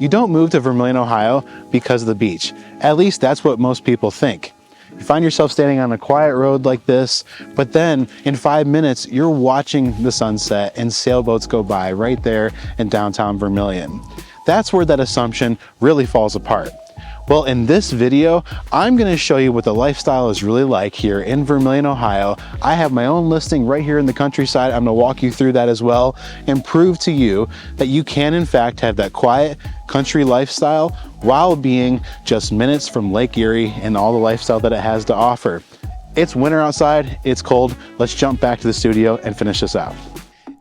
You don't move to Vermilion, Ohio because of the beach. At least that's what most people think. You find yourself standing on a quiet road like this, but then in 5 minutes, you're watching the sunset and sailboats go by right there in downtown Vermilion. That's where that assumption really falls apart. Well, in this video, I'm gonna show you what the lifestyle is really like here in Vermilion, Ohio. I have my own listing right here in the countryside. I'm gonna walk you through that as well and prove to you that you can in fact have that quiet country lifestyle while being just minutes from Lake Erie and all the lifestyle that it has to offer. It's winter outside, it's cold. Let's jump back to the studio and finish this out.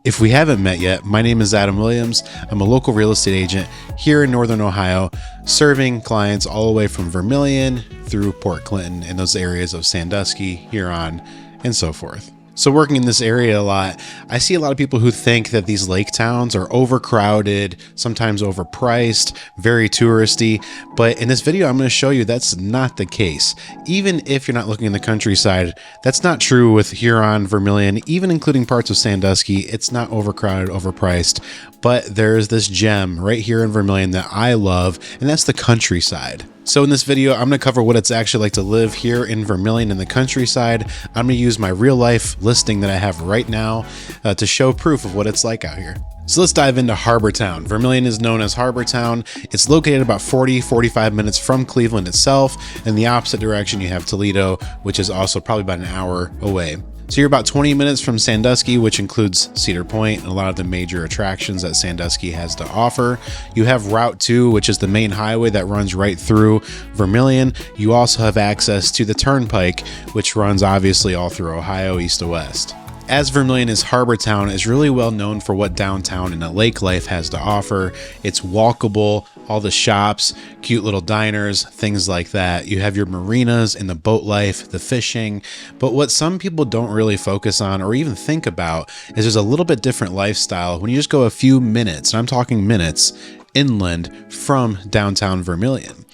If we haven't met yet, my name is Adam Williams. I'm a local real estate agent here in Northern Ohio, serving clients all the way from Vermilion through Port Clinton and those areas of Sandusky, Huron, and so forth. So working in this area a lot, I see a lot of people who think that these lake towns are overcrowded, sometimes overpriced, very touristy. But in this video, I'm going to show you that's not the case. Even if you're not looking in the countryside, that's not true with Huron, Vermilion, even including parts of Sandusky. It's not overcrowded, overpriced. But there's this gem right here in Vermilion that I love, and that's the countryside. So in this video, I'm going to cover what it's actually like to live here in Vermilion in the countryside. I'm going to use my real life listing that I have right now to show proof of what it's like out here. So let's dive into Harbor Town. Vermilion is known as Harbor Town. It's located about 40-45 minutes from Cleveland itself. In the opposite direction, you have Toledo, which is also probably about an hour away. So you're about 20 minutes from Sandusky, which includes Cedar Point and a lot of the major attractions that Sandusky has to offer. You have Route 2, which is the main highway that runs right through Vermilion. You also have access to the Turnpike, which runs obviously all through Ohio, east to west. As Vermilion is Harbor Town is really well known for what downtown and the lake life has to offer. It's walkable, all the shops, cute little diners, things like that. You have your marinas and the boat life, the fishing. But what some people don't really focus on or even think about is there's a little bit different lifestyle when you just go a few minutes, and I'm talking minutes, inland from downtown Vermilion.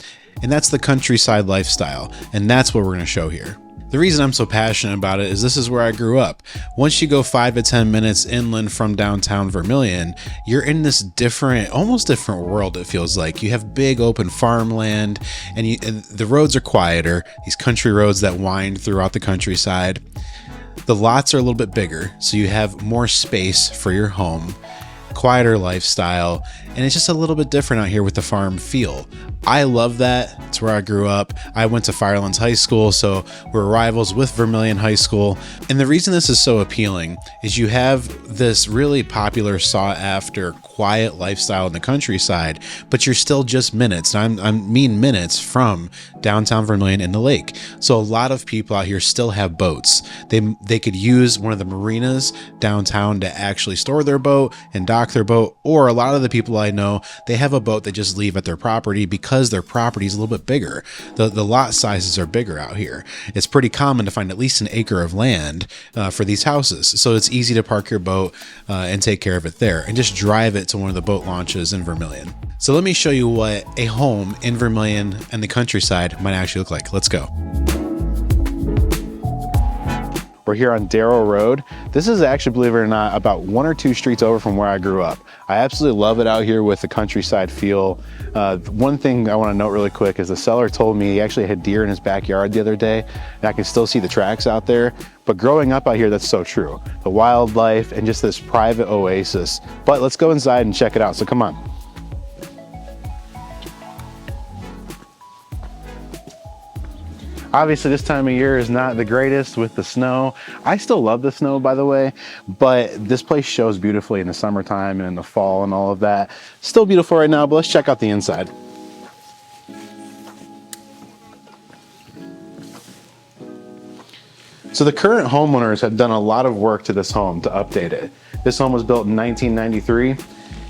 And that's the countryside lifestyle, and that's what we're going to show here. The reason I'm so passionate about it is this is where I grew up. Once you go 5 to 10 minutes inland from downtown Vermilion, you're in this different, almost different world, it feels like. You have big open farmland, and the roads are quieter, these country roads that wind throughout the countryside. The lots are a little bit bigger, so you have more space for your home, quieter lifestyle, and it's just a little bit different out here with the farm feel. I love that. It's where I grew up. I went to Firelands High School, so we're rivals with Vermilion High School. And the reason this is so appealing is you have this really popular, sought-after, quiet lifestyle in the countryside, but you're still just minutes. I mean minutes from downtown Vermilion and the lake. So a lot of people out here still have boats. They could use one of the marinas downtown to actually store their boat and dock their boat, or a lot of the people I know, they have a boat they just leave at their property because their property is a little bit bigger. The lot sizes are bigger out here. It's pretty common to find at least an acre of land for these houses. So it's easy to park your boat and take care of it there and just drive it to one of the boat launches in Vermilion. So let me show you what a home in Vermilion and the countryside might actually look like. Let's go. We're here on Daryl Road. This is actually, believe it or not, about 1 or 2 streets over from where I grew up. I absolutely love it out here with the countryside feel. One thing I want to note really quick is the seller told me he actually had deer in his backyard the other day, and I can still see the tracks out there. But growing up out here, that's so true. The wildlife and just this private oasis. But let's go inside and check it out, so come on. Obviously, this time of year is not the greatest with the snow. I still love the snow, by the way, but this place shows beautifully in the summertime and in the fall and all of that. Still beautiful right now, but let's check out the inside. So the current homeowners have done a lot of work to this home to update it. This home was built in 1993.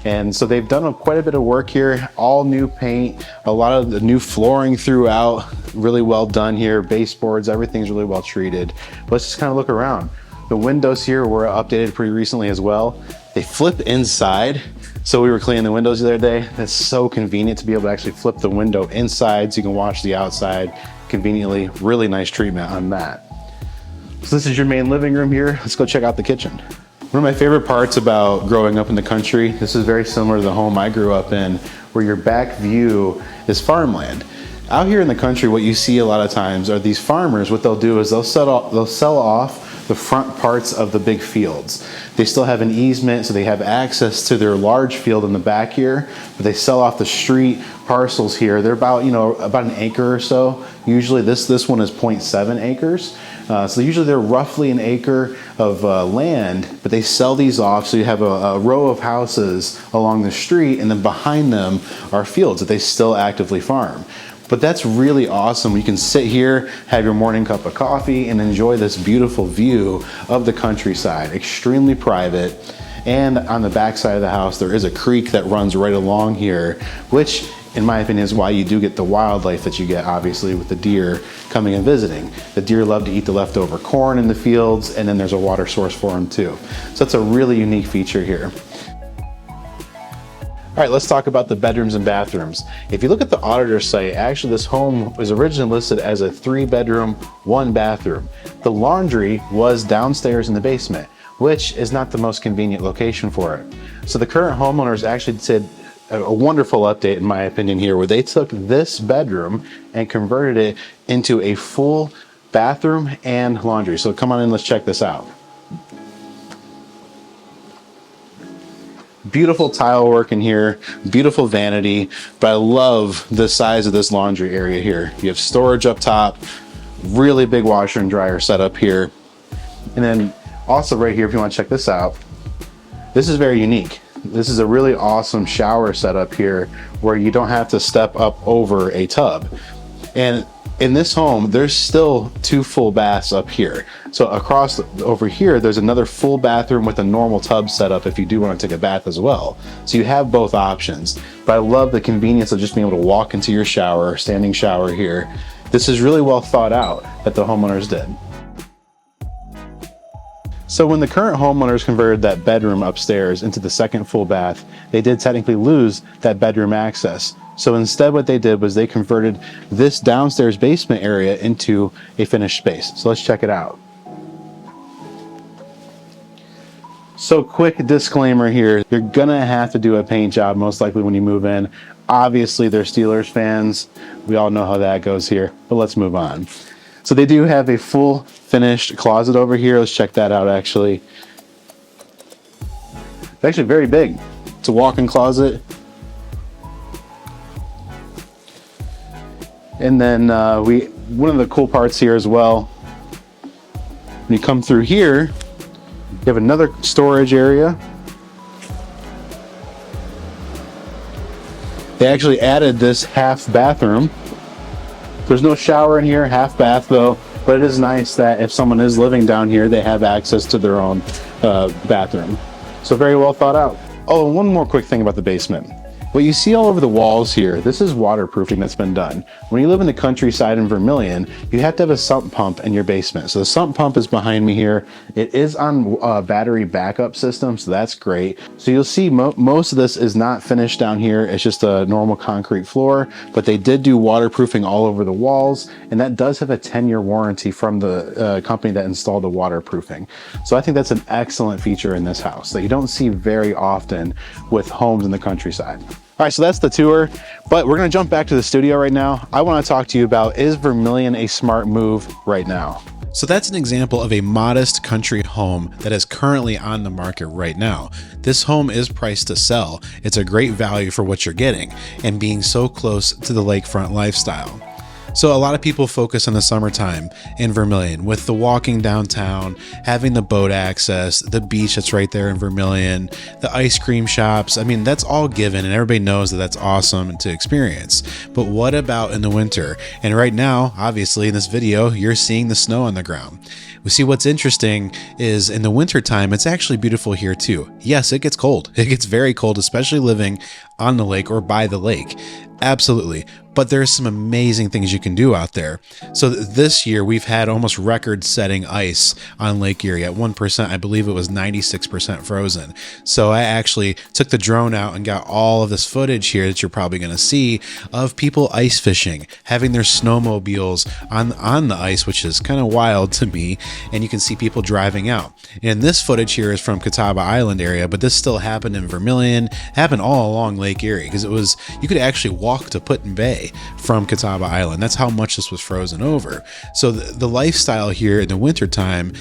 And so they've done quite a bit of work here, all new paint, a lot of the new flooring throughout, really well done here, baseboards, everything's really well treated. Let's just kind of look around. The windows here were updated pretty recently as well. They flip inside. So we were cleaning the windows the other day. That's so convenient to be able to actually flip the window inside so you can watch the outside conveniently. Really nice treatment on that. So this is your main living room here. Let's go check out the kitchen. One of my favorite parts about growing up in the country, this is very similar to the home I grew up in, where your back view is farmland. Out here in the country, what you see a lot of times are these farmers, what they'll do is they'll sell off the front parts of the big fields. They still have an easement, so they have access to their large field in the back here, but they sell off the street parcels here. They're about, about an acre or so. Usually this one is 0.7 acres. So usually they're roughly an acre of land, but they sell these off. So you have a row of houses along the street, and then behind them are fields that they still actively farm. But that's really awesome. You can sit here, have your morning cup of coffee, and enjoy this beautiful view of the countryside. Extremely private. And on the back side of the house, there is a creek that runs right along here, which in my opinion is why you do get the wildlife that you get, obviously, with the deer coming and visiting. The deer love to eat the leftover corn in the fields, and then there's a water source for them too. So that's a really unique feature here. All right, let's talk about the bedrooms and bathrooms. If you look at the auditor site, actually this home was originally listed as a 3-bedroom, 1-bathroom. The laundry was downstairs in the basement, which is not the most convenient location for it. So the current homeowners actually did a wonderful update, in my opinion, here, where they took this bedroom and converted it into a full bathroom and laundry. So come on in, let's check this out. Beautiful tile work in here, beautiful vanity, but I love the size of this laundry area here. You have storage up top, really big washer and dryer set up here. And then also right here, if you want to check this out, this is very unique. This is a really awesome shower setup here where you don't have to step up over a tub. And in this home, there's still 2 full baths up here. So across over here, there's another full bathroom with a normal tub setup if you do want to take a bath as well. So you have both options. But I love the convenience of just being able to walk into your shower, standing shower here. This is really well thought out that the homeowners did. So when the current homeowners converted that bedroom upstairs into the second full bath, they did technically lose that bedroom access. So instead what they did was they converted this downstairs basement area into a finished space. So let's check it out. So quick disclaimer here, you're gonna have to do a paint job most likely when you move in. Obviously they're Steelers fans. We all know how that goes here, but let's move on. So they do have a full finished closet over here. Let's check that out actually. It's actually very big. It's a walk-in closet. And then one of the cool parts here as well, when you come through here, you have another storage area. They actually added this half bathroom. There's no shower in here, half bath though, but it is nice that if someone is living down here, they have access to their own bathroom. So very well thought out. Oh, and one more quick thing about the basement. What you see all over the walls here, this is waterproofing that's been done. When you live in the countryside in Vermilion, you have to have a sump pump in your basement. So the sump pump is behind me here. It is on a battery backup system, so that's great. So you'll see most of this is not finished down here. It's just a normal concrete floor, but they did do waterproofing all over the walls, and that does have a 10-year warranty from the company that installed the waterproofing. So I think that's an excellent feature in this house that you don't see very often with homes in the countryside. All right, so that's the tour, but we're gonna jump back to the studio right now. I wanna talk to you about, is Vermilion a smart move right now? So that's an example of a modest country home that is currently on the market right now. This home is priced to sell. It's a great value for what you're getting and being so close to the lakefront lifestyle. So a lot of people focus on the summertime in Vermilion with the walking downtown, having the boat access, the beach that's right there in Vermilion, the ice cream shops. I mean, that's all given and everybody knows that that's awesome to experience. But what about in the winter? And right now, obviously in this video, you're seeing the snow on the ground. We see what's interesting is in the wintertime, it's actually beautiful here too. Yes, it gets cold. It gets very cold, especially living on the lake or by the lake. Absolutely. but there's some amazing things you can do out there. So this year we've had almost record-setting ice on Lake Erie. At 1%, I believe it was 96% frozen. So I actually took the drone out and got all of this footage here that you're probably going to see of people ice fishing, having their snowmobiles on the ice, which is kind of wild to me. And you can see people driving out. And this footage here is from Catawba Island area, but this still happened in Vermilion, happened all along Lake Erie, because you could actually walk to Put in Bay from Catawba Island. That's how much this was frozen over. So the lifestyle here in the wintertime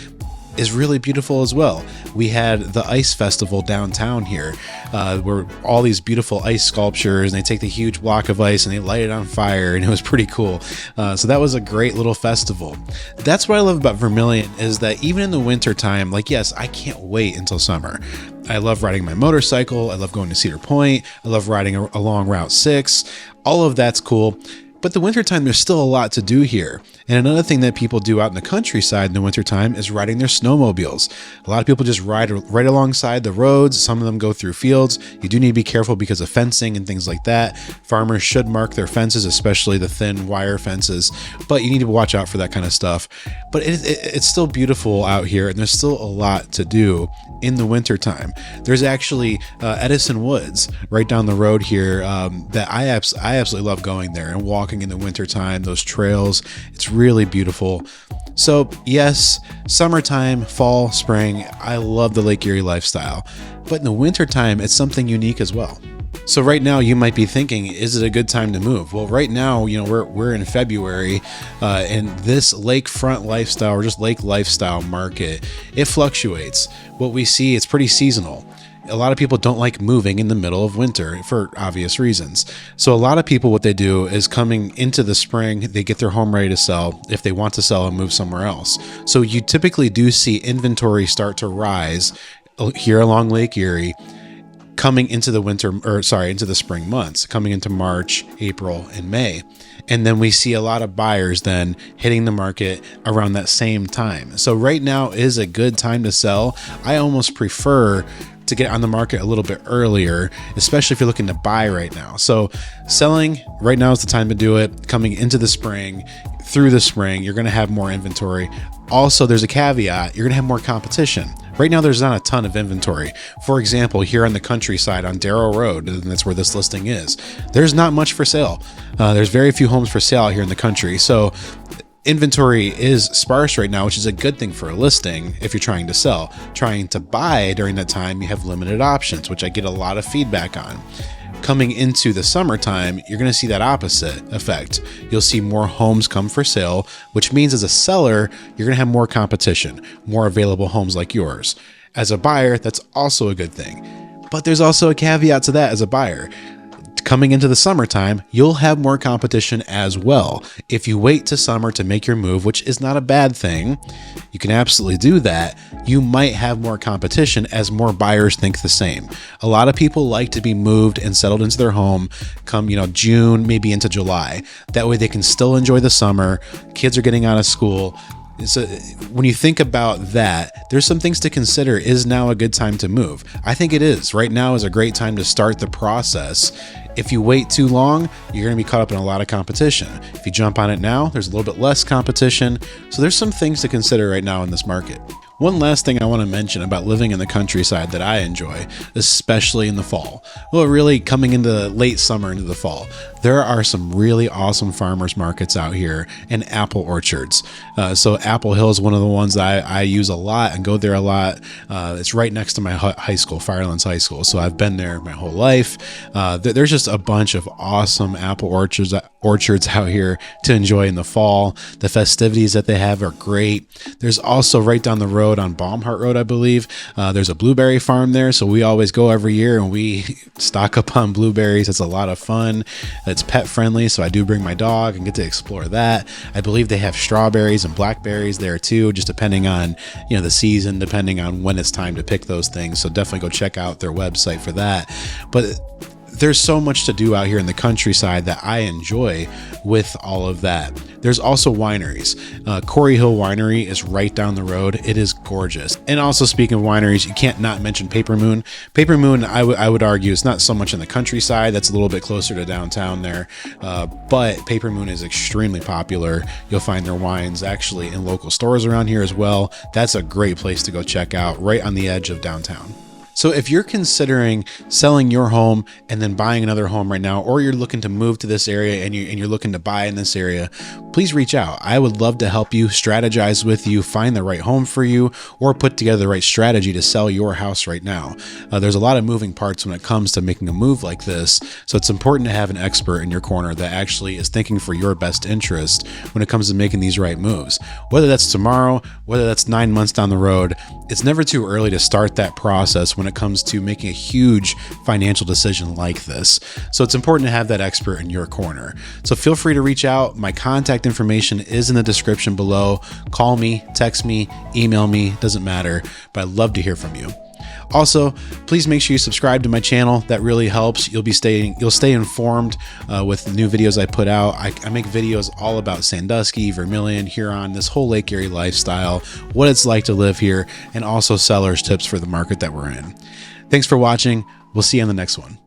is really beautiful as well. We had the ice festival downtown here, where all these beautiful ice sculptures, and they take the huge block of ice and they light it on fire, and it was pretty cool. So that was a great little festival. That's what I love about Vermilion, is that even in the winter time, like, yes, I can't wait until summer. I love riding my motorcycle. I love going to Cedar Point. I love riding along Route 6. All of that's cool. But the wintertime, there's still a lot to do here. And another thing that people do out in the countryside in the wintertime is riding their snowmobiles. A lot of people just ride right alongside the roads. Some of them go through fields. You do need to be careful because of fencing and things like that. Farmers should mark their fences, especially the thin wire fences. But you need to watch out for that kind of stuff. But it's still beautiful out here, and there's still a lot to do in the wintertime. There's actually Edison Woods right down the road here that I absolutely love going there and walking in the wintertime, those trails. It's really beautiful. So yes, summertime, fall, spring, I love the Lake Erie lifestyle. But in the wintertime, it's something unique as well. So right now you might be thinking, is it a good time to move? Well, right now, we're in February, and this lakefront lifestyle, or just lake lifestyle market, it fluctuates. What we see, it's pretty seasonal. A lot of people don't like moving in the middle of winter for obvious reasons. So a lot of people, what they do is coming into the spring, they get their home ready to sell if they want to sell and move somewhere else. So you typically do see inventory start to rise here along Lake Erie coming into the spring months, coming into March, April, and May. And then we see a lot of buyers then hitting the market around that same time. So right now is a good time to sell. I almost prefer to get on the market a little bit earlier, especially if you're looking to buy right now. So selling right now is the time to do it. Coming into the spring, through the spring, you're going to have more inventory. Also, there's a caveat, you're going to have more competition. Right now, there's not a ton of inventory. For example, here on the countryside on Daryl Road, and that's where this listing is, there's not much for sale. There's very few homes for sale here in the country. So inventory is sparse right now, which is a good thing for a listing if you're trying to sell. Trying to buy during that time, you have limited options, which I get a lot of feedback on. Coming into the summertime, you're going to see that opposite effect. You'll see more homes come for sale, which means as a seller, you're going to have more competition, more available homes like yours. As a buyer, that's also a good thing. But there's also a caveat to that as a buyer. Coming into the summertime, you'll have more competition as well. If you wait to summer to make your move, which is not a bad thing, you can absolutely do that. You might have more competition as more buyers think the same. A lot of people like to be moved and settled into their home come, June, maybe into July. That way they can still enjoy the summer. Kids are getting out of school. So when you think about that, there's some things to consider. Is now a good time to move? I think it is. Right now is a great time to start the process. If you wait too long, you're going to be caught up in a lot of competition. If you jump on it now, there's a little bit less competition. So there's some things to consider right now in this market. One last thing I want to mention about living in the countryside that I enjoy, especially in the fall. Well, really coming into late summer into the fall, there are some really awesome farmers markets out here and apple orchards. So Apple Hill is one of the ones that I use a lot and go there a lot. It's right next to my high school, Firelands High School. So I've been there my whole life. There's just a bunch of awesome apple orchards out here to enjoy in the fall. The festivities that they have are great. There's also right down the road on Baumhart Road, I believe, there's a blueberry farm there. So we always go every year and we stock up on blueberries. It's a lot of fun. It's pet friendly. So I do bring my dog and get to explore that. I believe they have strawberries and blackberries there too, just depending on, the season, depending on when it's time to pick those things. So definitely go check out their website for that. But there's so much to do out here in the countryside that I enjoy with all of that. There's also wineries. Corey Hill Winery is right down the road. It is gorgeous. And also, speaking of wineries, you can't not mention Paper Moon. Paper Moon, I would argue, is not so much in the countryside. That's a little bit closer to downtown there. But Paper Moon is extremely popular. You'll find their wines actually in local stores around here as well. That's a great place to go check out, right on the edge of downtown. So if you're considering selling your home and then buying another home right now, or you're looking to move to this area and you're looking to buy in this area, please reach out. I would love to help you, strategize with you, find the right home for you, or put together the right strategy to sell your house right now. There's a lot of moving parts when it comes to making a move like this, so it's important to have an expert in your corner that actually is thinking for your best interest when it comes to making these right moves. Whether that's tomorrow, whether that's 9 months down the road, it's never too early to start that process when it comes to making a huge financial decision like this. So it's important to have that expert in your corner. So feel free to reach out. My contact information is in the description below. Call me, text me, email me, doesn't matter, but I'd love to hear from you. Also, please make sure you subscribe to my channel. That really helps. You'll stay informed with new videos I put out. I make videos all about Sandusky, Vermilion, Huron, this whole Lake Erie lifestyle, what it's like to live here, and also sellers tips for the market that we're in. Thanks for watching. We'll see you on the next one.